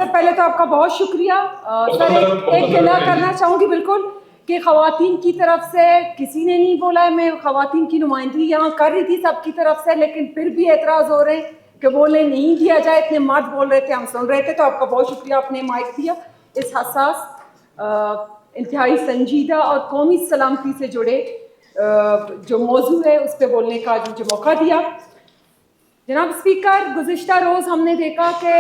پہلے تو آپ کا بہت شکریہ سر. ایک گلہ کرنا چاہوں گی بالکل کہ خواتین کی طرف سے کسی نے نہیں بولا ہے. میں خواتین کی نمائندگی یہاں کر رہی تھی سب کی طرف سے, لیکن پھر بھی اعتراض ہو رہے ہیں کہ بولنے نہیں دیا جائے. اتنے مرد بول رہے تھے, ہم سن رہے تھے. تو آپ کا بہت شکریہ, آپ نے مائک دیا. اس حساس انتہائی سنجیدہ اور قومی سلامتی سے جڑے جو موضوع ہے اس پہ بولنے کا جو موقع دیا. جناب اسپیکر, گزشتہ روز ہم نے دیکھا کہ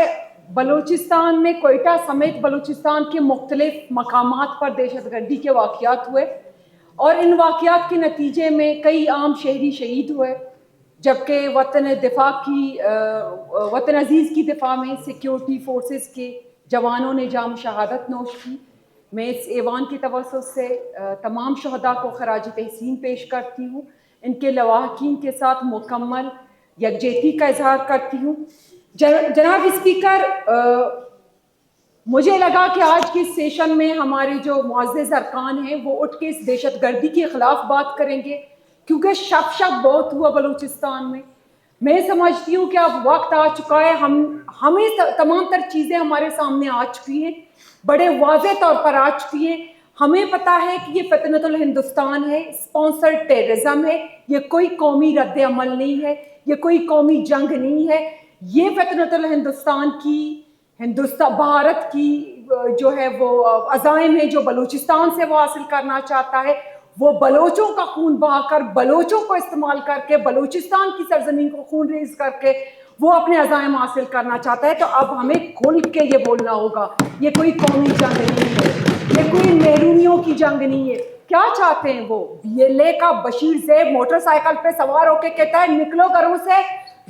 بلوچستان میں کوئٹہ سمیت بلوچستان کے مختلف مقامات پر دہشت گردی کے واقعات ہوئے, اور ان واقعات کے نتیجے میں کئی عام شہری شہید ہوئے, جبکہ وطن عزیز کی دفاع میں سیکیورٹی فورسز کے جوانوں نے جام شہادت نوش کی. میں اس ایوان کی توسط سے تمام شہداء کو خراج تحسین پیش کرتی ہوں. ان کے لواحقین کے ساتھ مکمل یکجہتی کا اظہار کرتی ہوں. جناب اسپیکر, مجھے لگا کہ آج کے سیشن میں ہمارے جو معزز ارکان ہیں وہ اٹھ کے اس دہشت گردی کے خلاف بات کریں گے, کیونکہ شک بہت ہوا بلوچستان میں. میں سمجھتی ہوں کہ اب وقت آ چکا ہے, ہمیں تمام تر چیزیں ہمارے سامنے آ چکی ہیں, بڑے واضح طور پر آ چکی ہیں. ہمیں پتہ ہے کہ یہ فتنۃ الہندوستان ہے, اسپانسرڈ ٹیررزم ہے. یہ کوئی قومی رد عمل نہیں ہے, یہ کوئی قومی جنگ نہیں ہے. یہ فتنۃ الہندوستان کی بھارت کی جو ہے وہ عزائم ہے جو بلوچستان سے وہ حاصل کرنا چاہتا ہے. وہ بلوچوں کا خون بہا کر, بلوچوں کو استعمال کر کے, بلوچستان کی سرزمین کو خون ریز کر کے وہ اپنے عزائم حاصل کرنا چاہتا ہے. تو اب ہمیں کھل کے یہ بولنا ہوگا, یہ کوئی قومی جنگ نہیں ہے, یہ کوئی محرومیوں کی جنگ نہیں ہے. کیا چاہتے ہیں وہ؟ BLA کا بشیر زیب موٹر سائیکل پہ سوار ہو کے کہتا ہے نکلو گھروں سے,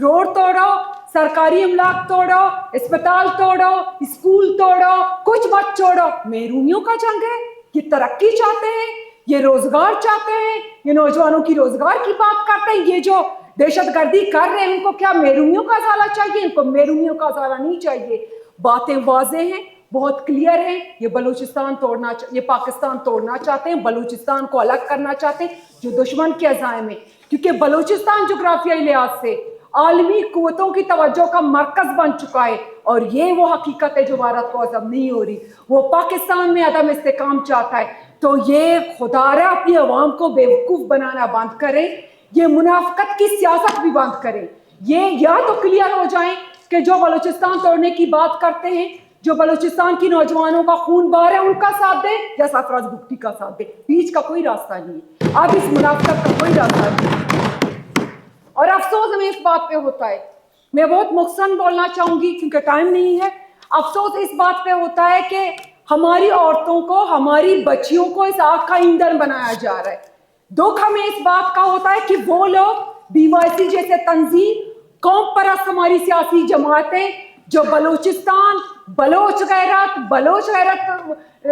روڈ توڑو, سرکاری املاک توڑو, اسپتال توڑو, اسکول توڑو, کچھ مت چھوڑو. محرومیوں کا جنگ ہے؟ یہ ترقی چاہتے ہیں, یہ روزگار چاہتے ہیں, یہ نوجوانوں کی روزگار کی بات کرتے ہیں. یہ جو دہشت گردی کر رہے ہیں ان کو کیا محرومیوں کا ازالہ چاہیے؟ ان کو محرومیوں کا ازالہ نہیں چاہیے. باتیں واضح ہیں, بہت کلیئر ہیں. یہ بلوچستان توڑنا, یہ پاکستان توڑنا چاہتے ہیں, بلوچستان کو الگ کرنا چاہتے ہیں جو دشمن کے عزائم ہیں. کیونکہ بلوچستان جغرافیائی لحاظ سے عالمی قوتوں کی توجہ کا مرکز بن چکا ہے, اور یہ وہ حقیقت ہے جو بھارت کو ہضم نہیں ہو رہی. وہ پاکستان میں عدم استحکام چاہتا ہے. تو یہ خدارہ اپنی عوام کو بیوقوف بنانا بند کریں, یہ منافقت کی سیاست بھی بند کریں. یہ یا تو کلیئر ہو جائیں کہ جو بلوچستان توڑنے کی بات کرتے ہیں, جو بلوچستان کی نوجوانوں کا خون بہا ہے ان کا ساتھ دیں, یا سرفراز بگٹی کا ساتھ دیں. بیچ کا کوئی راستہ نہیں ہے. اب اس منافقت کا کوئی راستہ نہیں ہے. اور افسوس ہمیں اس بات پہ ہوتا ہے, میں بہت مختصر بولنا چاہوں گی کیونکہ ٹائم نہیں ہے. افسوس اس بات پہ ہوتا ہے کہ ہماری عورتوں کو, ہماری بچیوں کو اس آگ کا ایندھن بنایا جا رہا ہے. دکھ ہمیں اس بات کا ہوتا ہے کہ وہ لوگ BYC جیسے تنظیم, قوم پرست ہماری سیاسی جماعتیں جو بلوچستان, بلوچ غیرت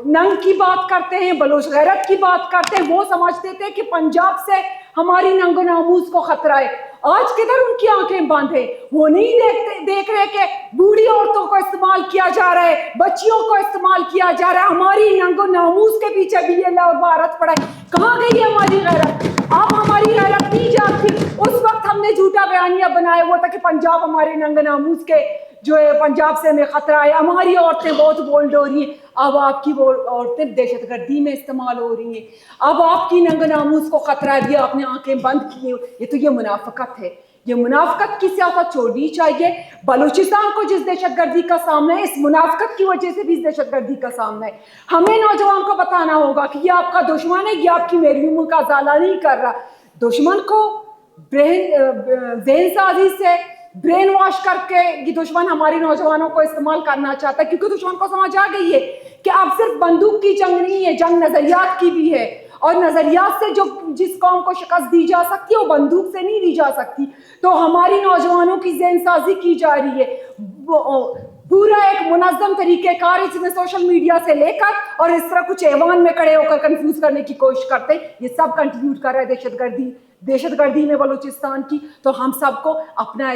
ننگ کی بات کرتے ہیں, بلوچ غیرت کی بات کرتے ہیں, وہ سمجھتے تھے کہ پنجاب سے ہماری ننگ و ناموس کو خطرہ ہے. آج کدھر ان کی آنکھیں بند ہیں؟ وہ نہیں دیکھ رہے کہ بوڑھی عورتوں کو استعمال کیا جا رہا ہے, بچیوں کو استعمال کیا جا رہا ہے. ہماری ننگ و ناموس کے پیچھے بھی اللہ اور بھارت پڑا ہے. کہاں گئی ہے ہماری غیرت؟ اب ہماری غیرت نہیں جاتی. اس وقت ہم نے جھوٹا بیانیہ بنایا ہوا تھا کہ پنجاب ہمارے ننگ و ناموس کے جو ہے, پنجاب سے ہمیں خطرہ ہے. ہماری عورتیں بہت بولڈ ہو رہی ہیں. اب آپ کی وہ عورتیں دہشت گردی میں استعمال ہو رہی ہیں. اب آپ کی ننگ و ناموس کو خطرہ دیا, آپ نے آنکھیں بند کی. یہ تو یہ منافقت ہے. یہ منافقت کی سیاست چھوڑنی چاہیے. بلوچستان کو جس دہشت گردی کا سامنا ہے, اس منافقت کی وجہ سے بھی اس دہشت گردی کا سامنا ہے. ہمیں نوجوان کو بتانا ہوگا کہ یہ آپ کا دشمن ہے, یہ آپ کی محرومیوں کا ازالہ نہیں کر رہا. دشمن کو ذہن سازی سے برین واش کر کے یہ دشمن ہماری نوجوانوں کو استعمال کرنا چاہتا ہے, کیونکہ دشمن کو سمجھ آ گئی ہے کہ اب صرف بندوق کی جنگ نہیں ہے, جنگ نظریات کی بھی ہے. اور نظریات سے جو جس قوم کو شکست دی جا سکتی ہے وہ بندوق سے نہیں دی جا سکتی. تو ہماری نوجوانوں کی ذہن سازی کی جا رہی ہے. پورا ایک منظم طریقہ کار اس میں سوشل میڈیا سے لے کر اور اس طرح کچھ ایوان میں کھڑے ہو کر کنفیوز کرنے کی کوشش کرتے ہیں. یہ سب کنٹریبیوٹ کر رہا ہے دہشت گردی میں بلوچستان کی. تو ہم سب کو اپنا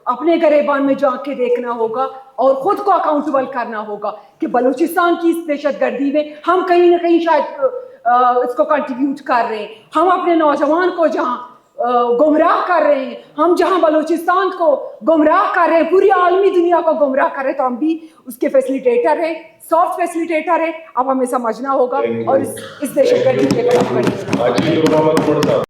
اپنے گریبان میں جا کے دیکھنا ہوگا اور خود کو اکاؤنٹیبل کرنا ہوگا کہ بلوچستان کی اس دہشت گردی میں ہم کہیں نہ کہیں شاید اس کو کنٹریبیوٹ کر رہے ہیں. ہم اپنے نوجوان کو جہاں گمراہ کر رہے ہیں. ہم جہاں بلوچستان کو گمراہ کر رہے ہیں, پوری عالمی دنیا کو گمراہ کر رہے ہیں, تو ہم بھی اس کے فیسلیٹیٹر ہیں, سافٹ فیسلیٹیٹر ہیں. اب ہمیں سمجھنا ہوگا اور اس دہشت گردی کے خلاف لڑیں.